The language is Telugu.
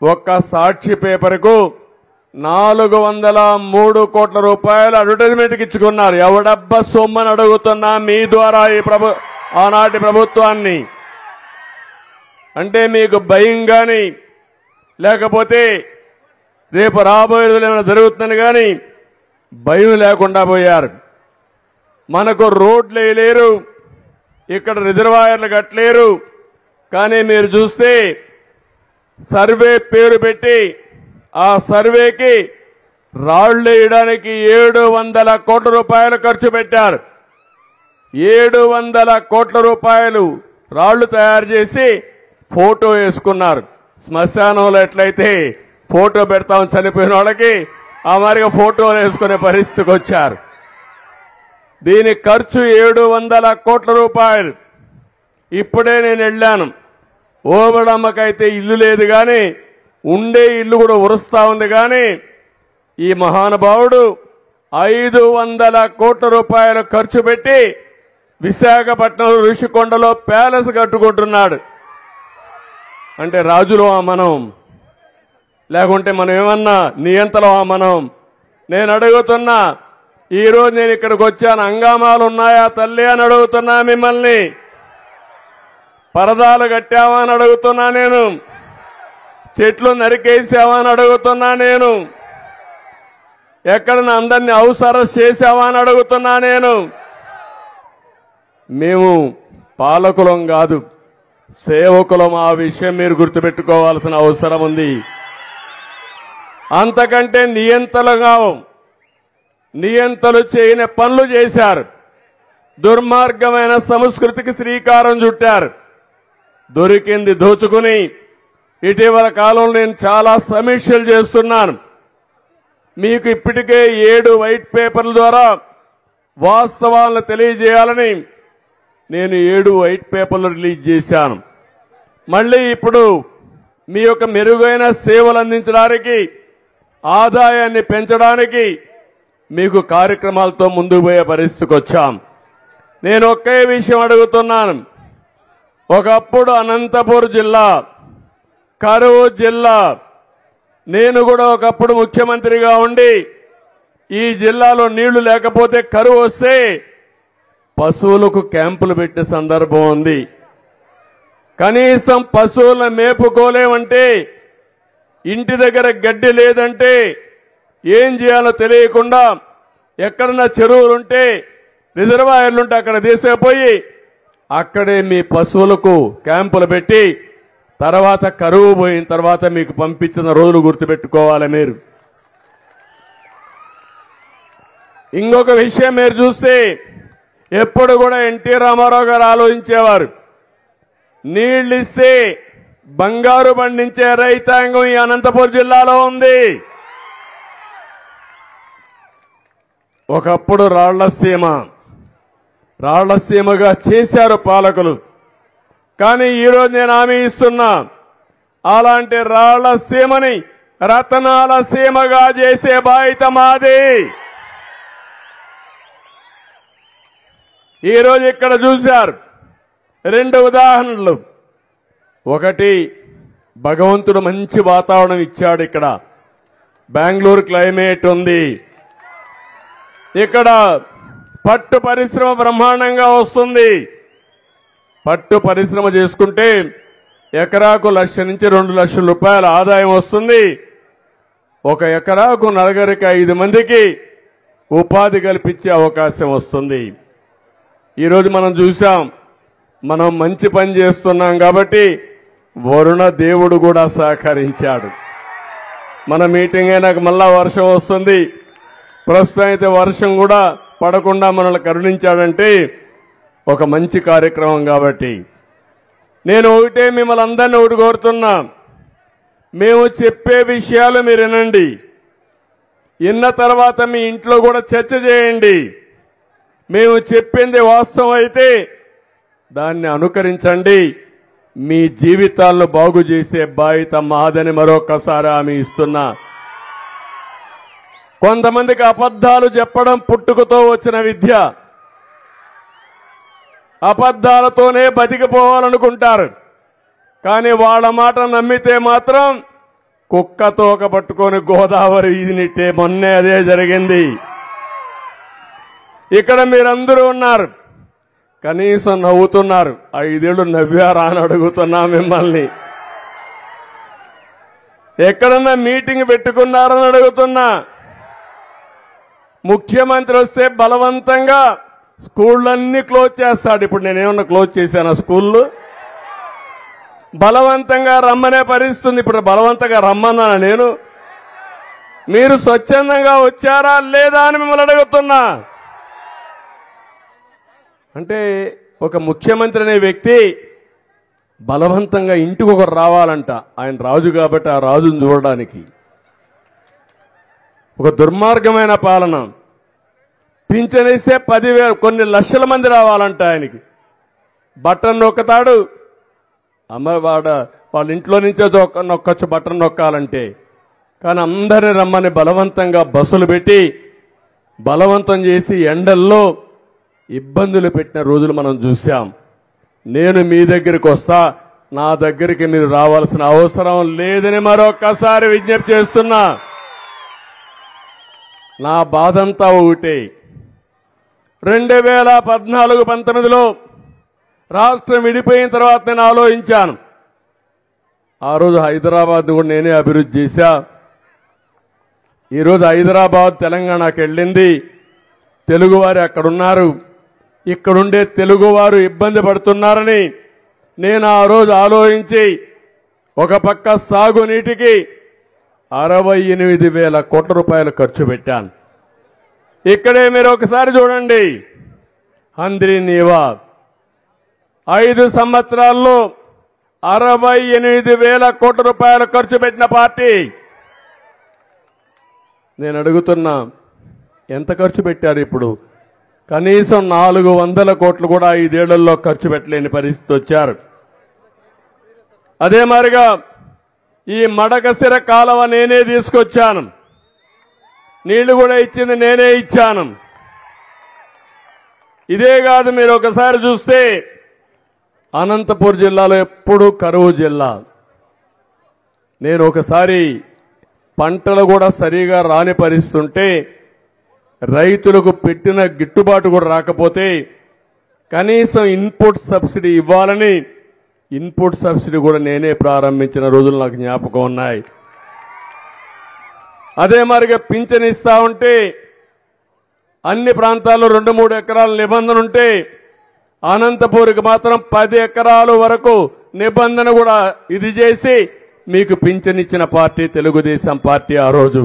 ఒక్క సాక్షి పేపర్కు 403 కోట్ల రూపాయలు అడ్వర్టైజ్మెంట్కి ఇచ్చుకున్నారు. ఎవడబ్బా సొమ్మని అడుగుతున్నా మీ ద్వారా ఈ ఆనాటి ప్రభుత్వాన్ని. అంటే మీకు భయం కానీ లేకపోతే రేపు రాబోయే రోజులు ఏమైనా జరుగుతుందని కానీ భయం లేకుండా పోయారు. మనకు రోడ్లు వేయలేరు, ఇక్కడ రిజర్వాయర్లు కట్టలేరు. కానీ మీరు చూస్తే సర్వే పేరు పెట్టి ఆ సర్వేకి రాళ్లు వేయడానికి 700 కోట్ల రూపాయలు ఖర్చు పెట్టారు. 700 కోట్ల రూపాయలు రాళ్లు తయారు చేసి ఫోటో వేసుకున్నారు. శ్మశానంలో ఎట్లయితే ఫోటో పెడతాం చనిపోయిన వాళ్ళకి ఆ మాదిరిగా ఫోటోలు వేసుకునే పరిస్థితికి వచ్చారు. దీని ఖర్చు 700 కోట్ల రూపాయలు. ఇప్పుడే నేను వెళ్ళాను. ఓబడమ్మకైతే ఇల్లు లేదు కానీ ఉండే ఇల్లు కూడా ఉరుస్తా ఉంది. కానీ ఈ మహానుభావుడు 500 కోట్ల రూపాయలు ఖర్చు పెట్టి విశాఖపట్నం ఋషికొండలో ప్యాలెస్ కట్టుకుంటున్నాడు. అంటే రాజులో మనం, లేకుంటే మనం ఏమన్నా నియంతలో మనం? నేను అడుగుతున్నా, ఈరోజు నేను ఇక్కడికి వచ్చాను, హంగామాలు ఉన్నాయా తల్లి అని అడుగుతున్నా మిమ్మల్ని. పరదాలు కట్టావా అని అడుగుతున్నా నేను. చెట్లు నరికేసావా అని అడుగుతున్నా నేను. ఎక్కడన్నా అందరినీ హౌస్ అరెస్ట్ చేసావా అని అడుగుతున్నా నేను. మేము పాలకులం కాదు, సేవకులం. ఆ విషయం మీరు గుర్తుపెట్టుకోవాల్సిన అవసరం ఉంది. అంతకంటే నియంతలు చేయని పనులు చేశారు. దుర్మార్గమైన సంస్కృతికి శ్రీకారం చుట్టారు. దొరికింది దోచుకుని ఇటీవల కాలంలో నేను చాలా సమీక్షలు చేస్తున్నాను. మీకు ఇప్పటికే 7 వైట్ పేపర్ల ద్వారా వాస్తవాలను తెలియజేయాలని నేను 7 వైట్ పేపర్లు రిలీజ్ చేశాను. మళ్ళీ ఇప్పుడు మీ యొక్క మెరుగైన సేవలు అందించడానికి, ఆదాయాన్ని పెంచడానికి మీకు కార్యక్రమాలతో ముందుకు పోయే పరిస్థితికి వచ్చాం. నేను ఒకే విషయం అడుగుతున్నాను. ఒకప్పుడు అనంతపురం జిల్లా, కరువు జిల్లా, నేను కూడా ఒకప్పుడు ముఖ్యమంత్రిగా ఉండి ఈ జిల్లాలో నీళ్లు లేకపోతే కరువు వస్తే పశువులకు క్యాంపులు పెట్టే సందర్భం ఉంది. కనీసం పశువులను మేపుకోలేమంటే, ఇంటి దగ్గర గడ్డి లేదంటే ఏం చేయాలో తెలియకుండా ఎక్కడన్నా చెరువులుంటే, రిజర్వాయర్లుంటే అక్కడ తీసుకుపోయి అక్కడే మీ పశువులకు క్యాంపులు పెట్టి తర్వాత కరువు పోయిన తర్వాత మీకు పంపించిన రోజులు గుర్తుపెట్టుకోవాలి మీరు. ఇంకొక విషయం మీరు చూస్తే ఎప్పుడు కూడా ఎన్టీ రామారావు గారు ఆలోచించేవారు, నీళ్లు ఇస్తే బంగారు పండించే రైతాంగం ఈ అనంతపురం జిల్లాలో ఉంది. ఒకప్పుడు రాళ్లసీమగా చేశారు పాలకులు. కానీ ఈరోజు నేను హామీ ఇస్తున్నా, అలాంటి రాళ్లసీమని రతనాల సీమగా చేసే బాధ్యత మాది. ఈరోజు ఇక్కడ చూశారు 2 ఉదాహరణలు. ఒకటి, భగవంతుడు మంచి వాతావరణం ఇచ్చాడు. ఇక్కడ బెంగళూరు క్లైమేట్ ఉంది. ఇక్కడ పట్టు పరిశ్రమ బ్రహ్మాండంగా వస్తుంది. పట్టు పరిశ్రమ చేసుకుంటే ఎకరాకు 1,00,000 నుంచి 2 లక్షల రూపాయల ఆదాయం వస్తుంది. ఒక ఎకరాకు 4-5 మందికి ఉపాధి కల్పించే అవకాశం వస్తుంది. ఈరోజు మనం చూసాం, మనం మంచి పని చేస్తున్నాం కాబట్టి వరుణ దేవుడు కూడా సహకరించాడు. మన మీటింగ్ అయినాక మళ్ళా వర్షం వస్తుంది. ప్రస్తుతం అయితే వర్షం కూడా పడకుండా మనల్ని కరుణించాడంటే ఒక మంచి కార్యక్రమం. కాబట్టి నేను ఒకటే మిమ్మల్ని అందరినీ ఒకటి కోరుతున్నా, మేము చెప్పే విషయాలు మీరు వినండి. విన్న తర్వాత మీ ఇంట్లో కూడా చర్చ చేయండి. మేము చెప్పింది వాస్తవం అయితే దాన్ని అనుకరించండి. మీ జీవితాలను బాగు చేసే బాధ్యత మాదని మరొకసారి హామీ ఇస్తున్నా. కొంతమందికి అబద్ధాలు చెప్పడం పుట్టుకతో వచ్చిన విద్య. అబద్ధాలతోనే బతికిపోవాలనుకుంటారు. కానీ వాళ్ళ మాట నమ్మితే మాత్రం కుక్క తోక పట్టుకొని గోదావరి ఈదినిట్టే మొన్నే అదే జరిగింది. ఇక్కడ మీరందరూ ఉన్నారు, కనీసం నవ్వుతున్నారు. 5 ఏళ్లు నవ్వారా అని అడుగుతున్నా మిమ్మల్ని. ఎక్కడన్నా మీటింగ్ పెట్టుకున్నారని అడుగుతున్నా. ముఖ్యమంత్రి వస్తే బలవంతంగా స్కూళ్ళన్నీ క్లోజ్ చేస్తాడు. ఇప్పుడు నేనేమన్నా క్లోజ్ చేశాను స్కూళ్ళు? బలవంతంగా రమ్మనే పరిస్థితుంది. ఇప్పుడు బలవంతంగా రమ్మన్నానా నేను? మీరు స్వచ్ఛందంగా వచ్చారా లేదా అని మిమ్మల్ని అడుగుతున్నా. అంటే ఒక ముఖ్యమంత్రి అనే వ్యక్తి బలవంతంగా ఇంటికి ఒకరు రావాలంట. ఆయన రాజు కాబట్టి ఆ రాజును చూడడానికి. ఒక దుర్మార్గమైన పాలన. పింఛనిస్తే 10,000 కొన్ని లక్షల మంది రావాలంట ఆయనకి. బటన్ నొక్కుతాడు. వాళ్ళ ఇంట్లో నుంచే నొక్కొచ్చు బటన్ నొక్కాలంటే. కానీ అందరిని రమ్మని బలవంతంగా బస్సులు పెట్టి బలవంతం చేసి ఎండల్లో ఇబ్బందులు పెట్టిన రోజులు మనం చూశాం. నేను మీ దగ్గరికి వస్తా, నా దగ్గరికి మీరు రావాల్సిన అవసరం లేదని మరొక్కసారి విజ్ఞప్తి చేస్తున్నా. నా బాధంతా ఒకటే. 2014-19లో రాష్ట్రం విడిపోయిన తర్వాత నేను ఆలోచించాను. ఆ రోజు హైదరాబాద్ కూడా నేనే అభివృద్ధి చేశా. ఈరోజు హైదరాబాద్ తెలంగాణకు వెళ్ళింది. తెలుగువారు అక్కడున్నారు. ఇక్కడుండే తెలుగువారు ఇబ్బంది పడుతున్నారని నేను ఆ రోజు ఆలోచించి ఒక పక్క సాగునీటికి 68,000 కోట్ల రూపాయలు ఖర్చు పెట్టాను. ఇక్కడే మీరు ఒకసారి చూడండి. హంద్రీ నీవా 5 సంవత్సరాల్లో 68,000 కోట్ల రూపాయలు ఖర్చు పెట్టిన పార్టీ. నేను అడుగుతున్నా, ఎంత ఖర్చు పెట్టారు? ఇప్పుడు కనీసం 400 కోట్లు కూడా 5 ఏళ్లలో ఖర్చు పెట్టలేని పరిస్థితి వచ్చారు. అదే మాదిరిగా ఈ మడకశిర కాలువ నేనే తీసుకొచ్చాను. నీళ్లు కూడా ఇచ్చింది నేనే ఇచ్చాను. ఇదే కాదు, మీరు ఒకసారి చూస్తే అనంతపూర్ జిల్లాలో ఎప్పుడు కరువు జిల్లా. నేను ఒకసారి పంటలు కూడా సరిగా రాని పరిస్థితి ఉంటే, రైతులకు పెట్టిన గిట్టుబాటు కూడా రాకపోతే కనీసం ఇన్పుట్ సబ్సిడీ ఇవ్వాలని ఇన్పుట్ సబ్సిడీ కూడా నేనే ప్రారంభించిన రోజులు నాకు జ్ఞాపకం ఉన్నాయి. అదే మరిగా పింఛన్ ఇస్తా ఉంటే అన్ని ప్రాంతాల్లో 2-3 ఎకరాల నిబంధన ఉంటే అనంతపూర్కి మాత్రం 10 ఎకరాల వరకు నిబంధన కూడా ఇది చేసి మీకు పింఛన్ ఇచ్చిన పార్టీ తెలుగుదేశం పార్టీ ఆ రోజు.